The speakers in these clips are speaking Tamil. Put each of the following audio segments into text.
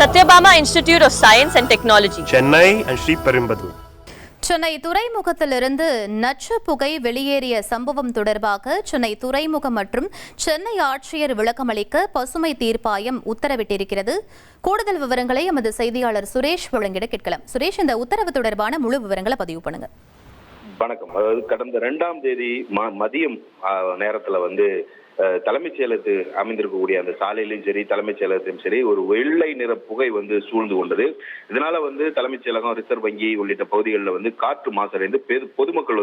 Satyabama Institute of Science and Technology, Chennai and Sriperumbudur. Chennai துறைமுகத்திலிருந்து நச்சு புகை வெளியேறிய சம்பவம் தொடர்பாக சென்னை துறைமுகம் மற்றும் சென்னை ஆட்சியர் விளக்கமளிக்க பசுமை தீர்ப்பாயம் உத்தரவிட்டிருக்கிறது. கூடுதல் விவரங்களை எமது செய்தியாளர் சுரேஷ் வழங்கிட கேட்கலாம். சுரேஷ், இந்த உத்தரவு தொடர்பான முழு விவரங்களை பதிவு பண்ணுங்க. வணக்கம். அதாவது கடந்த 2ஆம் தேதி மதியம் நேரத்துல தலைமைச் செயலகத்தில் அமைந்திருக்கக்கூடிய அந்த சாலையிலும் சரி, தலைமைச் செயலகத்திலும் சரி, ஒரு வெள்ளை நிற புகை சூழ்ந்து கொண்டது. இதனால தலைமைச் செயலகம், ரிசர்வ் வங்கி உள்ளிட்ட பகுதிகளில் காற்று மாசடைந்து பொதுமக்கள்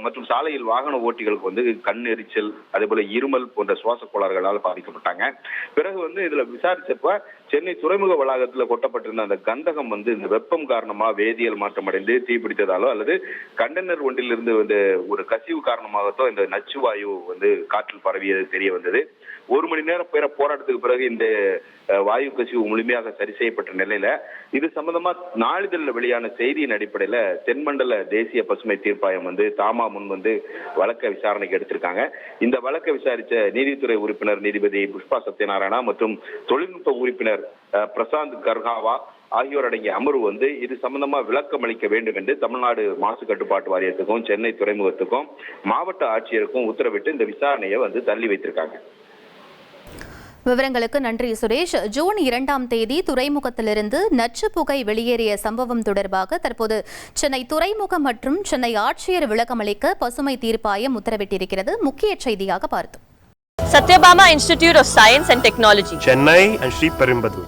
மற்றும் சாலையில் வாகன ஓட்டிகளுக்கு கண் எரிச்சல், அதே போல இருமல் போன்ற சுவாச கோளாறுகளால் பாதிக்கப்பட்டாங்க. பிறகு இதுல விசாரிச்சப்ப சென்னை துறைமுக வளாகத்தில் கொட்டப்பட்டிருந்த அந்த கந்தகம் இந்த வெப்பம் காரணமா வேதியியல் மாற்றம் அடைந்து தீப்பிடித்ததாலோ அல்லது கண்டெய்னர் ஒன்றிலிருந்து ஒரு கசிவு காரணமாகத்தோ இந்த நச்சு வாயு காற்றில் பரவியது தெரிய வந்தது. 1 மணி நேரம் போராட்டத்துக்கு பிறகு இந்த வாயு கசிவு முழுமையாக சரி செய்யப்பட்ட நிலையில இது சம்பந்தமா நாளிதழில் வெளியான செய்தியின் அடிப்படையில தென்மண்டல தேசிய பசுமை தீர்ப்பாயம் தாமா முன் வழக்க விசாரணைக்கு எடுத்திருக்காங்க. இந்த வழக்கை விசாரிச்ச நீதித்துறை உறுப்பினர் நீதிபதி புஷ்பா சத்யநாராயணா மற்றும் தொழில்நுட்ப உறுப்பினர் பிரசாந்த் கர்காவா ஆகியோர் அடங்கிய அமர்வு இது சம்பந்தமா விளக்கம் அளிக்க வேண்டும் என்று தமிழ்நாடு மாசு கட்டுப்பாட்டு வாரியத்துக்கும் சென்னை துறைமுகத்துக்கும் மாவட்ட ஆட்சியருக்கும் உத்தரவிட்டு இந்த விசாரணையை தள்ளி வைத்திருக்காங்க. விவரங்களுக்கு நன்றி சுரேஷ். ஜூன் 2ஆம் தேதி துறைமுகத்திலிருந்து நச்சு புகை வெளியேறிய சம்பவம் தொடர்பாக தற்போது சென்னை துறைமுகம் மற்றும் சென்னை ஆட்சியர் விளக்கமளிக்க பசுமை தீர்ப்பாயம் உத்தரவிட்டிருக்கிறது. முக்கிய செய்தியாக பார்த்தோம். Satyabama Institute of Science and Technology, Chennai and Sriperumbudur.